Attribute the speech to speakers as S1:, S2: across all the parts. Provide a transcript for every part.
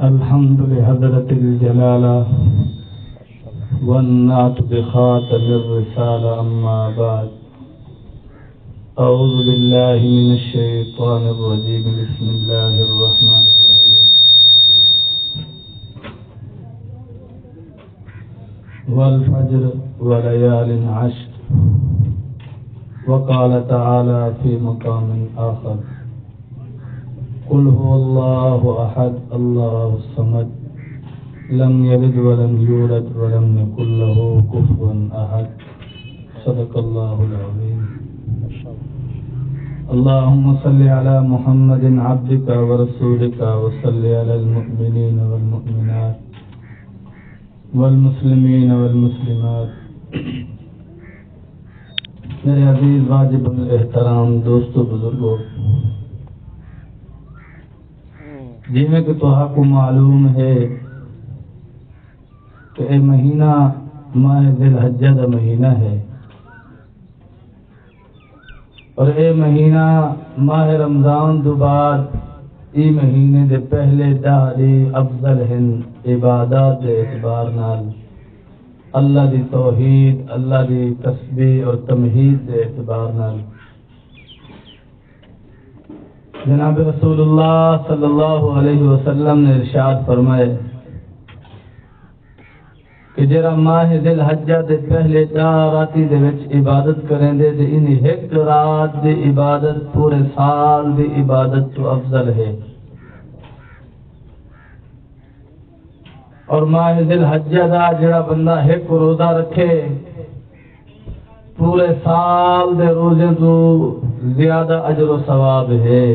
S1: الحمد لحضرة الجلالة والنعت بخاتم الرسالة أما بعد أعوذ بالله من الشيطان الرجيم بسم الله الرحمن الرحيم والفجر وليال عشر وقال تعالى في مقام آخر قل هو الله أحد الله الصمد لم يلد ولم يولد ولم يكن له كفوا أحد صدق الله العظيم اللهم صل على محمد عبدك ورسولك وصل على المؤمنين والمؤمنات والمسلمين والمسلمات میرے عزیز واجب الاحترام دوستو بزرگوں، جی میں کہ تو آپ کو معلوم ہے کہ یہ مہینہ ماہ ذی الحجہ کا مہینہ ہے اور یہ مہینہ ماہ رمضان تو بعد یہ مہینے دے پہلے 10 دی افضل ہیں عبادات دے اعتبار نال، اللہ دی توحید، اللہ دی تسبیح اور تمہید دے اعتبار نال۔ جناب رسول اللہ صلی اللہ علیہ وسلم نے ارشاد فرمائے کہ جرا ماہ ذی الحجہ دے پہلے 10 راتی دے وچ عبادت کریں دے تے ان ایک رات دی عبادت پورے سال دی عبادت تو افضل ہے، اور ماہ ذی الحجہ دا جڑا بندہ ایک روزہ رکھے پورے سال دے روزے تو زیادہ اجر و ثواب ہے،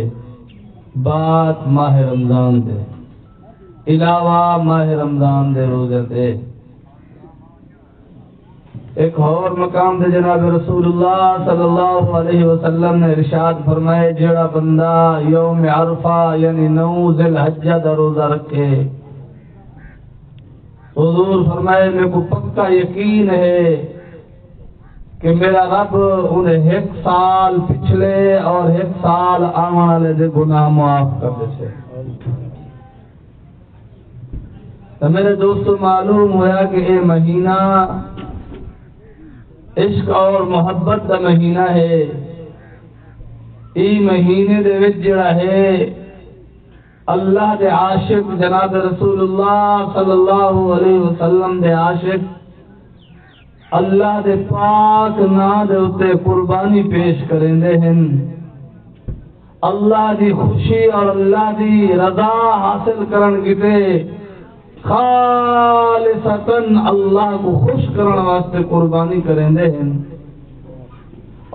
S1: بات ماہ رمضان دے علاوہ ماہ رمضان دے روزے دے۔ ایک اور مقام دے جناب رسول اللہ صلی اللہ علیہ وسلم نے ارشاد فرمائے جڑا بندہ یوم عرفہ یعنی 9 ذی الحجہ دا روزہ رکھے، حضور فرمائے میرے کو پکا یقین ہے کہ میرا رب انہیں 1 سال پچھلے اور 1 سال آنے والے دے گناہ معاف کر دے۔ تو میرے دوستو معلوم ہوا کہ یہ مہینہ عشق اور محبت کا مہینہ ہے، یہ مہینے دے وچ جڑا ہے اللہ دے عاشق جناب رسول اللہ صلی اللہ علیہ وسلم دے عاشق اللہ دے پاک نام دے اتے قربانی پیش کریں دے ہیں، اللہ دی خوشی اور اللہ دی رضا حاصل کرن کیتے خالصتاً اللہ کو خوش کرن واسطے قربانی کریں دے ہیں،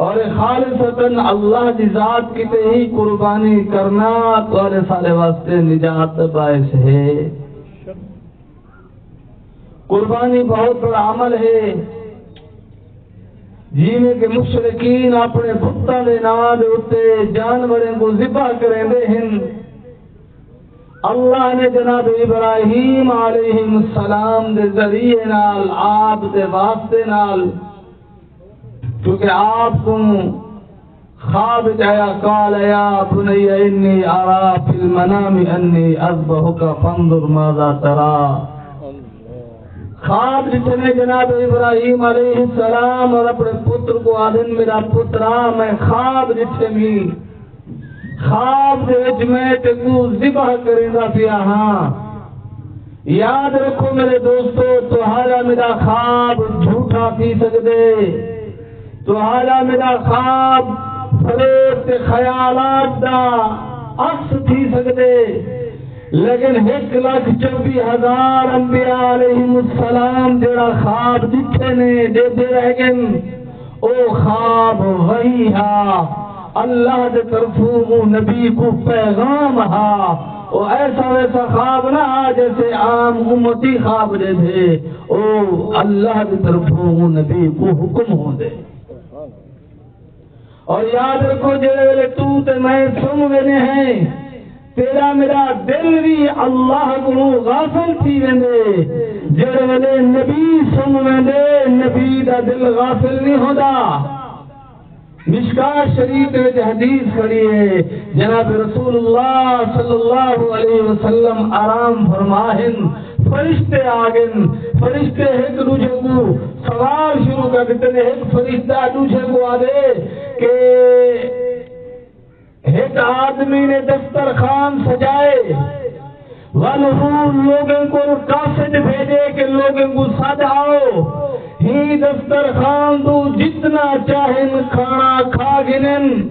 S1: اور خالصتاً اللہ دی ذات کیتے ہی قربانی کرنا تمہارے سارے واسطے نجات باعث ہے۔ قربانی بہت بڑا عمل ہے، جی میں کہ مشرکین اپنے بتاں دے نام دے اوتے جانوروں کو ذبح کریں دے ہیں، اللہ نے جناب ابراہیم علیہ السلام دے ذریعے نال آپ دے واسطے نال کیونکہ آپ کو خواب جایا قال یا بنی انی ارا فی المنام انی اذبحک فانظر ماذا ترى، خواب جتنے جناب ابراہیم علیہ السلام اور اپنے پتر کو آدن میرا پترا میں خواب جتنے خواب دے وچ میں تے کو ذبح کریں گا پیا۔ ہاں یاد رکھو میرے دوستو، تمہارا میرا خواب جھوٹا تھی سکدے، تمہارا میرا خواب فریب تے خیالات دا عکس تھی سکدے، لیکن 1,24,000 انبیاء علیہم السلام جڑا خواب دکھے نے دے دے رہ گئے، او خواب وہی ہا اللہ دے طرفوں نبی کو پیغام ہا، او ایسا ویسا خواب نہ جیسے عام امتی خواب دے دے، او اللہ دے طرفوں نبی کو حکم ہو دے۔ اور یاد رکھو جڑے ویلے تو تے میں سن وینے ہیں تیرا میرا دل بھی اللہ کو غافل تھی ویندے، جڑے ویلے نبی سن ویندے نبی دا دل غافل نہیں ہوندا۔ مشکات شریف میں حدیث کھڑی ہے جناب رسول اللہ صلی اللہ علیہ وسلم آرام فرماہن فرشتے آگن فرشتے ایک دوسرے کو سوال شروع کر دیتے ہیں ایک فرشتہ دوسرے کو آدھے کہ ایک آدمی نے دسترخوان سجائے لوگوں کو قاصد بھیجے کہ لوگوں کو سجاؤ ہی دسترخوان تو جتنا چاہیں کھانا کھا گنن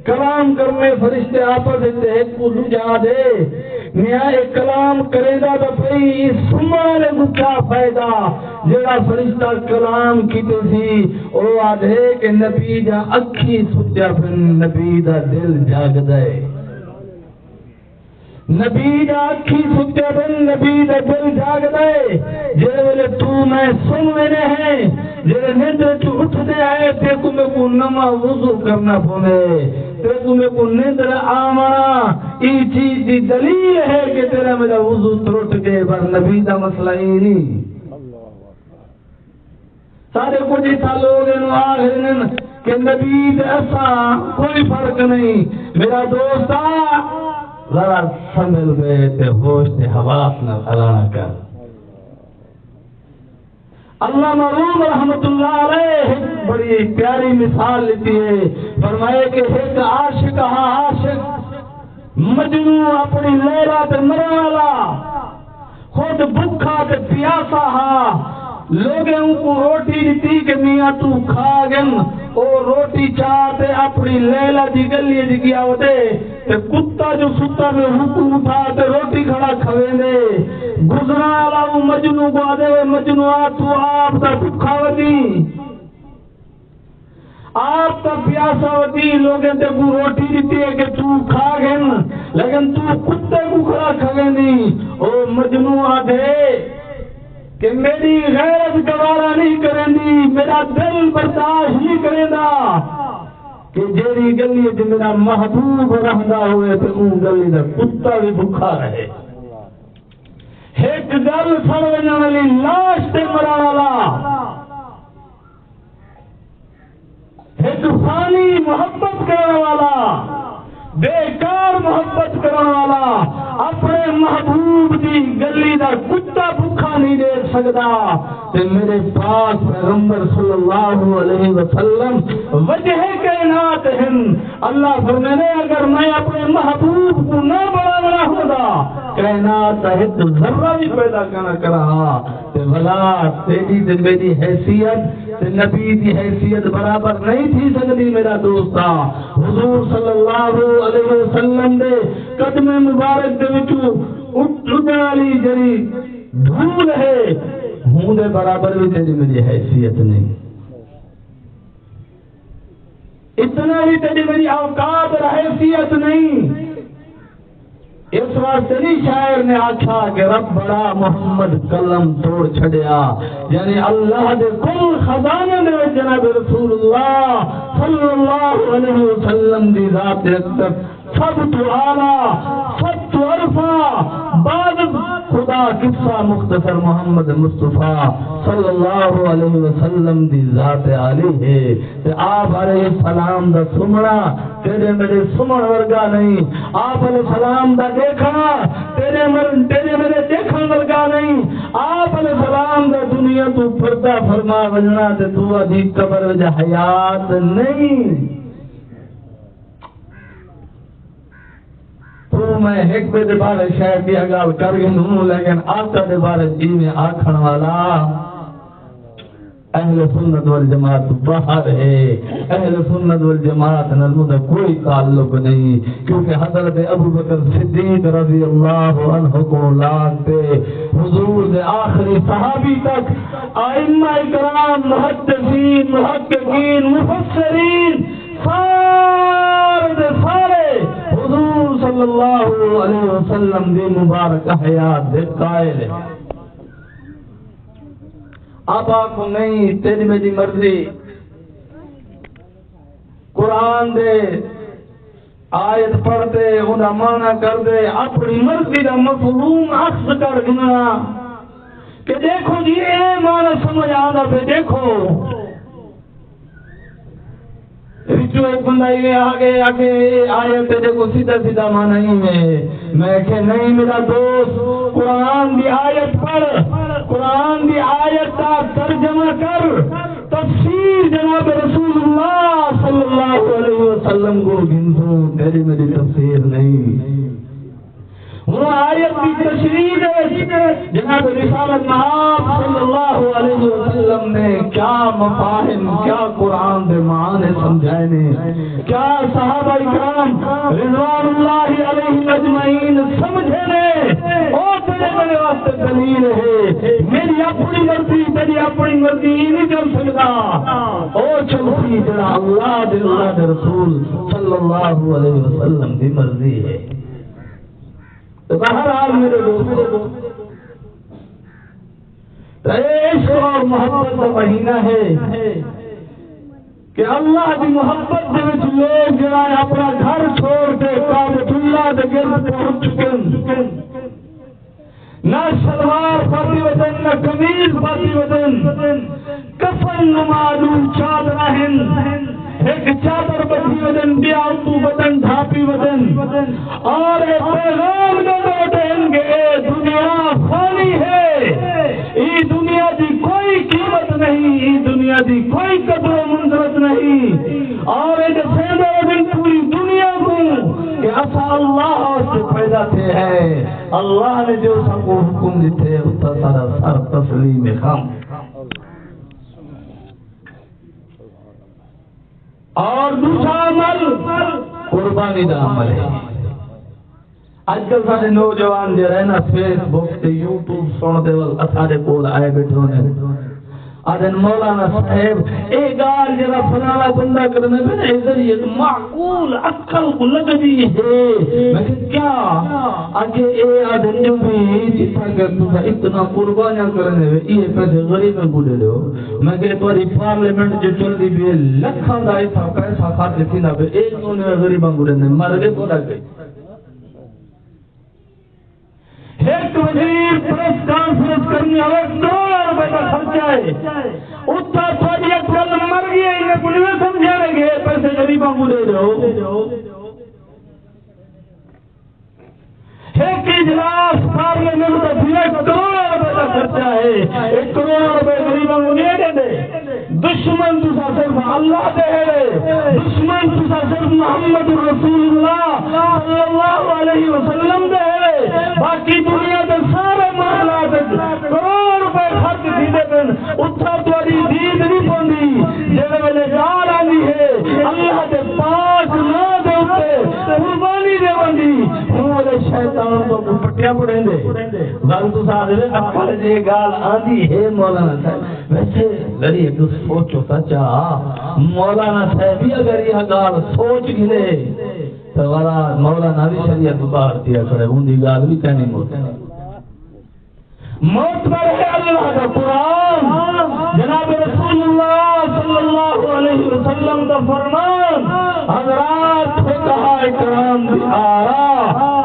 S1: کلام کرنے فرشتے آپس ایک کو لجا دے میاں ایک کلام کرے گا تو پھئی سمانے کو کیا فائدہ جڑا فرشتہ کلام کیتے سی او آدھے کہ نبی جا اکھی سجا پھر نبی دا دل جاگ دے نبی دا اکھی سجا پھر نبی دا دل جاگ دے جڑے ویلے تو میں سن لینے ہیں جڑے نیندر تو اٹھ دے آئے تے کو میں کو نما وضو کرنا پونے تے کو میں کو نیندر آمانا ای چیز دی دلیل ہے کہ تیرا میرا وضو ترٹ گئے پر نبی دا مسئلہ ہی نہیں سارے کچھ ایسا لوگ انہوں آخر کہ نبی دے ایسا کوئی فرق نہیں میرا دوستا ذرا سنبھل گئے تے ہوش تے حواس نہ الانا کر اللہ معروف رحمت اللہ علیہ بڑی پیاری مثال لیتی ہے فرمائے کہ ایک عاشق عاشق مجنو اپنی لیلا تے مروالا خود بھکھا تے پیاسا ہا لوگوں کو روٹی دیتی کہ میاں تو کھا گن او روٹی چاہتے اپنی لیلا دی گلی دی گیا ہوتے تے کتا جو ستا میں حکم اٹھا تے روٹی کھڑا کھوے دے گزرا لاؤ مجنو کو آدھے مجنو تو آپ تا بھکھا ودی آپ تا پیاسا ودی لوگوں تے کو روٹی دیتی ہے کہ تو کھا گن لیکن تو کتے کو کھڑا کھوے دی او مجنو آدھے کہ میری غیرت گوارا نہیں کریں دی میرا دل برداشت نہیں کریں دا کہ جیری گلی جو میرا محبوب رہندا ہوئے تو ان گلی دا کتا بھی بھکھا رہے ایک گل سڑونے والی لاش تے مرا والا ایک فانی محبت کرنے والا بیکار محبت کرنے والا اپنے محبوب دی گلی دا کتا بھکھا نہیں دے سکتا تے میرے پاس پیغمبر صلی اللہ علیہ وسلم وجہ کائنات ہیں اللہ فرمانے اگر میں اپنے محبوب کو نہ بڑھانا ہوگا کائنات ایک ذرہ بھی پیدا کرا تے بھلا تیری تے میری حیثیت تے نبی دی حیثیت برابر نہیں تھی سکتی میرا دوستا حضور صلی اللہ علیہ وسلم دے قدم مبارک دے وچوں اٹھنے والی جڑی دھول ہے ہوں دے برابر بھی تیری میری حیثیت نہیں اتنا بھی تیری میری اوقات اور حیثیت نہیں اس واسطے نہیں شاعر نے آکھا کہ رب بڑا محمد قلم توڑ چھڑیا یعنی اللہ دے کل خزانے دے جناب رسول اللہ صلی اللہ علیہ وسلم دی ذات اقدس سب تو اعلیٰ سب تو عرفہ بعد خدا قصہ مختصر محمد مصطفیٰ صلی اللہ علیہ وسلم دی ذات عالی ہے تے آپ علیہ السلام دا سمنا تیرے میرے سمن ورگا نہیں آپ علیہ السلام دا دیکھنا تیرے میرے دیکھن ورگا نہیں آپ علیہ السلام دا دنیا تو پردہ فرما وجنا تے تو ادھی قبر وجہ حیات نہیں تو میں ایک بے دے بارے شاید بھی اگال کر گئے لیکن آقا دے بارے جی میں آکھن والا اہل سنت والجماعت باہر ہے اہل سنت والجماعت نلمدہ کوئی تعلق نہیں کیونکہ حضرت ابو بکر صدیق رضی اللہ عنہ کو لاتے حضور دے آخری صحابی تک ائمہ اکرام محدثین محققین مفسرین سارے حضور صلی اللہ علیہ وسلم دی مبارک حیات دے قائل ہے اب آنکھوں نہیں تیری میری مرضی قرآن دے آیت پڑھتے انہا مانا کر دے اپنی مرضی دا مفہوم عکس کر گنا کہ دیکھو جی اے مانا سمجھ آنا پہ دیکھو رچو ایک بندہ یہ آگے آگے آیت تیرے کو سیدھا سیدھا مانا ہی میں کہ نہیں میرا دوست، قرآن دی آیت پڑھ، قرآن دی آیت کا ترجمہ کر، تفسیر جناب رسول اللہ صلی اللہ علیہ وسلم کو گنتو، تیری میری تفسیر نہیں۔ وہ آیت کی تشریح ہے جناب رسالت مآب صلی اللہ علیہ وسلم نے کیا مفاہم، کیا قرآن دے معنی سمجھائے نے، کیا صحابہ کرام رضوان اللہ علیہم اجمعین سمجھے نے، اور تیرے میرے واسطے دلیل ہے۔ میری اپنی مرضی تیری اپنی مرضی نہیں چل سکتا، اور چلتی جڑا اللہ دے رسول صلی اللہ علیہ وسلم کی مرضی ہے۔ تو بہرحال میرے دوست، عشق اور محبت کا مہینہ ہے کہ اللہ کی محبت دے وچ لوگ جڑا اپنا گھر چھوڑ کے کعبۃ اللہ دے گرد پہنچ چکے، نہ شلوار پاتی ودن، نہ قمیض پاتی ودن، کفن نمالو چادرہن، ایک چادر بچی ودن، بیاؤتو بدن، ڈھاپی ودن، اور ایک پیغام دے دوٹیں کہ اے دنیا فانی ہے، ای دنیا دی کوئی قیمت نہیں، ای دنیا دی کوئی قدر و منزلت نہیں، اور ایک سیدہ ودن پوری دنیا کو کہ اصا اللہ سے پیدا تھے ہے، اللہ نے جو سب کو حکم دیتے اس کا سارا سر تسلیم خام، اور دوسرا عمل قربانی دا عمل ہے۔ آج کل سارے نوجوان جو رہے نا فیس بک تے یوٹیوب سنتے وقت اسارے کول آئے بیٹھے ہونے آدھن مولانا صاحب اے گال جرا فلانا بندہ کرنے میں ادھر یہ معقول عقل کو لگ دی ہے، میں کہ کیا آگے اے آدھن جو بھی جتا کہ تمہیں اتنا قربانیاں کرنے میں یہ پیسے غریب میں بولے لے ہو، میں کہ تواری پارلیمنٹ جو چل دی بھی لکھاں دا ایسا پیسہ خاتے تھی نا بے ایک سونے غریباں بولے نے مر گئے بولا گئے۔ ایک وزیر پریس کانفرنس کرنے ہوئے $2 روپے کا خرچہ ہے، اتھا تھوڑی ایک بل مر گیا انہیں کلی میں سمجھا رہے گے پیسے غریباں کو دے دو۔ ایک اجلاس پارلیمنٹ کا $1 روپے کا خرچہ ہے، $1 کروڑ غریباں کو دے دے، دشمن تسا صرف اللہ دے رہے، دشمن تسا صرف محمد رسول اللہ صلی اللہ علیہ وسلم دے رہے، باقی دنیا کے سارے معاملات کروڑ روپے خرچ دیتے دن اتھا تواری دید نہیں پوندی، جیسے ویلے جال آنی ہے اللہ دے پاک نہ دے اتے قربانی دے بندی ہمارے شیطان تو پٹیا پڑیں دے گل تو ساتھ دے اپنے جے گال آنی ہے مولانا صاحب۔ ویسے لڑی ایک سوچو سچا مولانا صاحب بھی اگر یہ گال سوچ گلے تو والا مولانا بھی شریعت باہر دیا کرے ان دی گال بھی کہنی موت پر ہے اللہ کا قرآن، جناب رسول اللہ صلی اللہ علیہ وسلم کا فرمان، حضرات فقہاء کرام دی آرا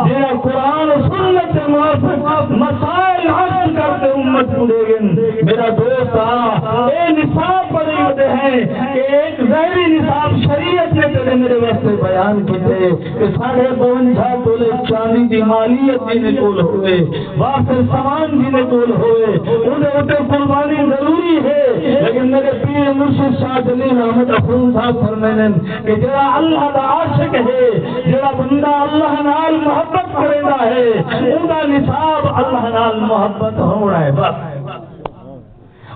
S1: جنہا قرآن و سنت سے موافق مسائل حل کرتے امت کو دے گن۔ میرا دوست اے نصاب پڑے ہوتے ہیں کہ ایک ظاہری نصاب شریعت نے تیرے میرے واسطے بیان کیتے کہ 52 تولے چاندی دی مالیت دینے کول ہوئے، واسطے سامان دینے کول ہوئے، انہیں اٹھے قربانی ضروری ہے، لیکن میرے پیر مرشد شاہ جلیل احمد افروز صاحب فرمائیں کہ جڑا اللہ دا عاشق ہے، جڑا بندہ اللہ نال محبت کرنا ہے، ان کا نصاب اللہ نال محبت ہونا ہے بس،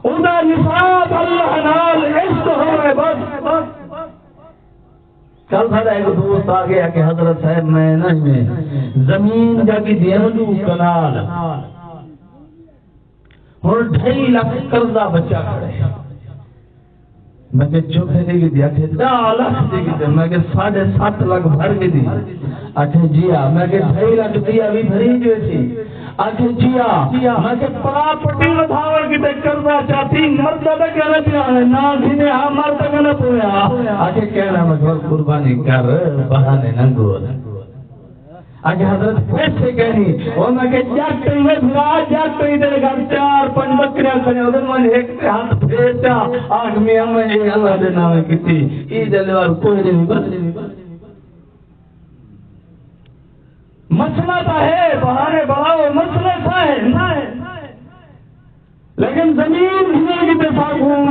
S1: ان کا نصاب اللہ نال عشق ہونا ہے بس۔ کل سارا ایک دوست آ گیا کہ حضرت صاحب میں نہیں زمین جا کی دیمدو کنال اور 2.5 لاکھ قرضہ بچا کھڑے، میں کہ چوکھے دے گی دیا کہ 10 لاکھ دے گی دیا، میں کہ 7.5 لاکھ بھر گی دی، آکھے جیا، میں کہ 2.5 لاکھ دیا بھی بھری جو تھی، آکھے جیا، میں کہ پراپرٹی ودھاور کی تے قرضہ چاہتی مرد دا کہنا پیا ہے نا گھنے ہاں مرد کہنا پویا، آکھے کہنا میں گھر قربانی کر بہانے نہ گو۔ آگے حضرت پیسے کہنی اور میں کہ جاکتے میں بھرا جاکتے ہی تیرے گھر 4-5 بکریاں کھنے ادھر میں ایک تے ہاتھ پھیرتا آگ میں ہمیں ایک اللہ دے نامے کیتی عید علیوار کوئی نہیں بس مسئلہ تا ہے بہانے بڑھاؤ مسئلہ تا ہے لیکن زمین بھینے کی اتفاق ہوں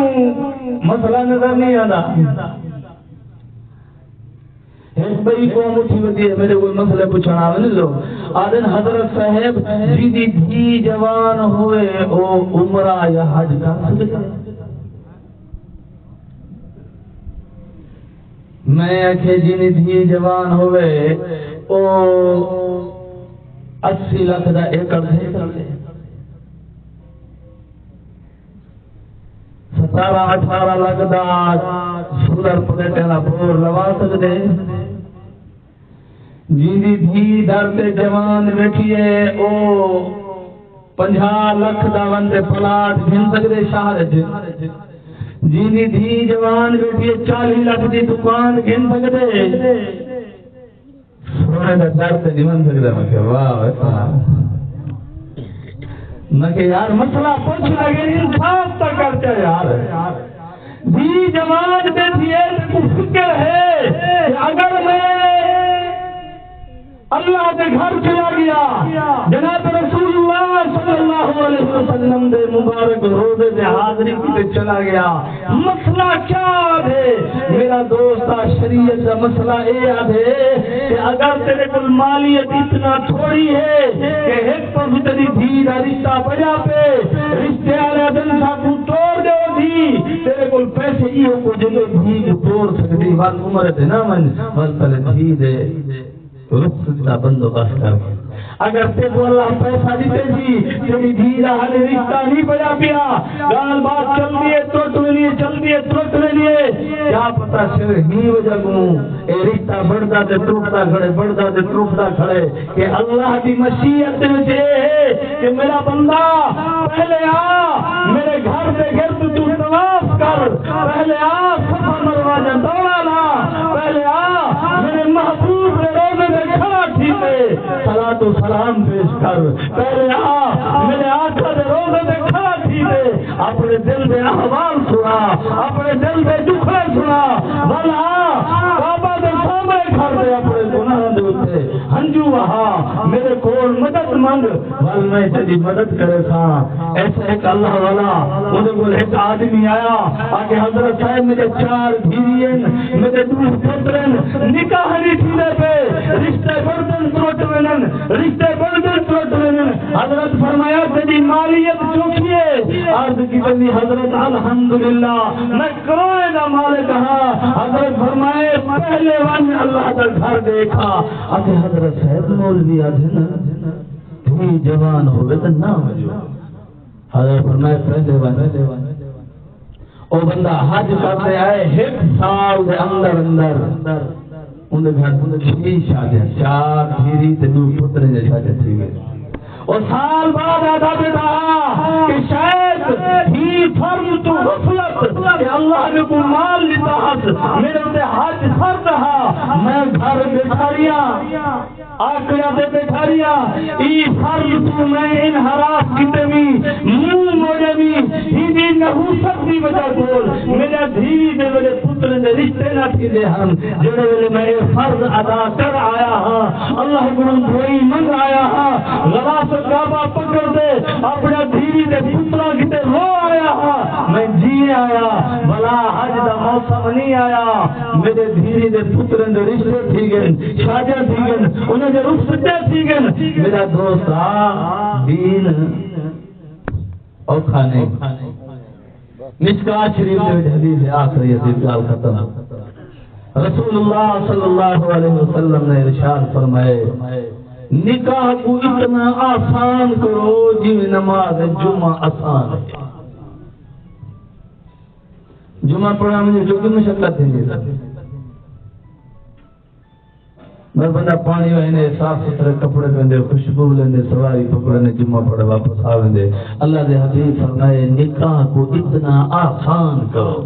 S1: مسئلہ نظر نہیں آتا ایک بڑی قوم اٹھی ہوتی ہے میرے کوئی مسئلہ پوچھنا آنے لو آدن حضرت صاحب جیدی دھی جوان ہوئے او عمرہ یا حج کا سکتا میں اکھے جیدی دھی جوان ہوئے او 80 لاکھ دا ایکڑ دے کرتے 17-18 لاکھ دا سولر پلیٹنا بور لوا سکتے جیدی دھی درتے جوان بیٹھئے او 50 لاکھ دا وندے پلاٹ گھن سکتے شہر جیدی دھی جوان بیٹھئے 40 لاکھ دی دکان گھن سکتے سونے دا درتے جیون سکتے میں کہ واہ میں کہ یار مسئلہ پوچھ لگے انصاف تا کرتے یار دھی جوان بیٹھئے تو فکر ہے کہ اگر میں اللہ کے گھر چلا گیا جناب رسول اللہ صلی اللہ علیہ وسلم دے مبارک روزے دے حاضری کی چلا گیا مسئلہ کیا ہے میرا دوست شریعت کا مسئلہ یہ ہے کہ اگر تیرے کل مالیت اتنا تھوڑی ہے کہ ایک پر تیری دھی دا رشتہ بجا پہ رشتے والے دن سا کو توڑ دے دھی تیرے کل پیسے ہی ہو کو جلے دھی کو توڑ سکتی وال عمر دے نا من وال تلے دھی دے رخصت کا بندوبست کر اگر تے کو اللہ پیسہ دیتے جی تیری دھیرا ہلے رشتہ نہیں بجا پیا گال بات چل دیئے ٹوٹ لیے چل دیئے ٹوٹ لیے کیا پتا شر ہی وجہ گوں اے رشتہ بڑھتا تے ٹوٹتا کھڑے بڑھتا تے ٹوٹتا کھڑے کہ اللہ کی مشیت مجھے ہے کہ میرا بندہ پہلے آ میرے گھر دے گرد تو طواف کر پہلے آ صفا مروہ جا دوڑا لا پہلے آ میرے محبوب دے روزے دے کھڑا ٹھیکے صلاۃ و سلام پیش کر پہلے آ میرے آقا دے روزے دے کھڑا ٹھیکے اپنے دل دے احوال سنا اپنے دل دے دکھڑے سنا بھلا کعبہ دے سامنے کھڑ دے اپنے گناہ دے اتے ہنجو وہاں میرے کول مدد مانگ بھل میں تیری مدد کرے تھا ایسا ایک اللہ والا مجھے کول ایک آدمی آیا آگے حضرت صاحب میرے 4 دھیرین میرے 2 پترن نکاح نہیں تھیلے پہ رشتے بردن تروٹوینن رشتے بردن تروٹوینن حضرت فرمایا تیری مالیت چوکیے عرض کی بندی حضرت الحمدللہ میں کروڑے دا مالک ہاں حضرت فرمائے پہلے وان اللہ کا گھر دیکھا آگے حضرت صاحب مولوی آدھنا تھی جوان ہوئے تو نام جو حضرت فرمائے پہلے وان او بندہ حج کرتے آئے 1 سال دے اندر انہیں گھر 6 شادیاں 4 دھیری تے 2 پترے جے شادیاں تھی گئے اور سال بعد آدھا بیٹا کہ شاید ہی فرم تو غفلت کہ اللہ نے کو مال لیتا حج میرے تے حج فرد رہا میں گھر بیٹھاریا آکڑا دے بیٹھاریا ای فرم تو میں ان حراس کتے می موں موجے می ہی دی نحوست دی وجہ کول میرے دھیری دے وجہ پتر دے رشتے نہ تھی دے ہم جڑے ویلے میں فرض ادا کر آیا ہاں اللہ کو دھوئی منگ آیا ہاں غلاس کعبہ پکڑ دے اپنے دھیری دے پترا کتے رو آیا ہاں میں جی آیا بلا حج دا موسم نہیں آیا میرے دھیری دے پترن دے رشتے تھی گئن شادیاں تھی گئن انہیں جو رخصتے تھی گئن میرا دوست دین اور کھانے مشکات شریف دے حدیث آخری حدیث گال ختم رسول اللہ صلی اللہ علیہ وسلم نے ارشاد فرمائے نکاح کو اتنا آسان کرو جی نماز جمعہ آسان ہے جمعہ پڑھا مجھے جو کہ مشقت ہے میں بندہ پانی ہوئے صاف ستھرے کپڑے پہنے خوشبو لیندے سواری پکڑنے جمعہ پڑھے واپس آویں اللہ دے حبیب فرمائے نکاح کو اتنا آسان کرو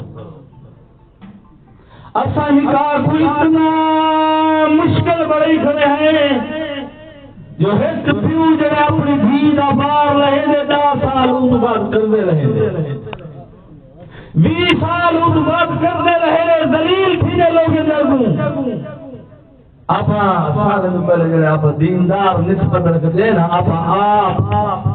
S1: اسا نکاح کو اتنا مشکل بڑی کھڑے ہیں جو ایک پیو جڑے اپنی دھی دا بار رہے دے 10 سال اون بعد کرتے رہے دے 20 سال اون بعد کرتے رہے دے ذلیل تھی لوگ درگوں آپ سارے پہلے جڑے آپ دیندار نسبت رکھتے نا آپ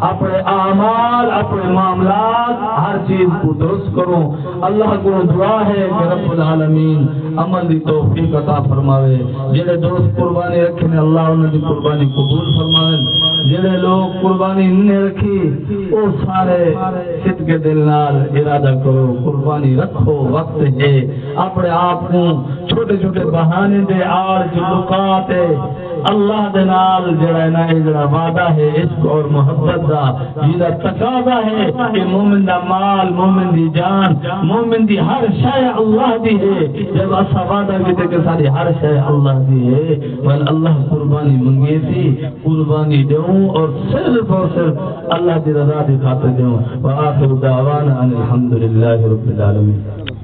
S1: اپنے اعمال اپنے معاملات ہر چیز کو درست کرو اللہ کو دعا ہے کہ رب العالمین عمل دی توفیق عطا فرماوے جڑے درست قربانی رکھنے اللہ انہاں دی قربانی قبول فرماوے جڑے لوگ قربانی نہیں رکھی وہ سارے صدقے دل نال ارادہ کرو قربانی رکھو وقت ہے اپنے آپ کو چھوٹے چھوٹے بہانے دے آڑ تعلقات اللہ دے نال جڑا نا جڑا وعدہ ہے عشق اور محبت دا جیدا تقاضا ہے کہ مومن دا مال مومن دی جان مومن دی ہر شے اللہ دی ہے جب اسا وعدہ کیتے کہ ساری ہر شے اللہ دی ہے ول اللہ قربانی منگی تھی قربانی دوں اور صرف اللہ دی رضا دی خاطر دوں وآخر دعوانا ان الحمدللہ رب العالمین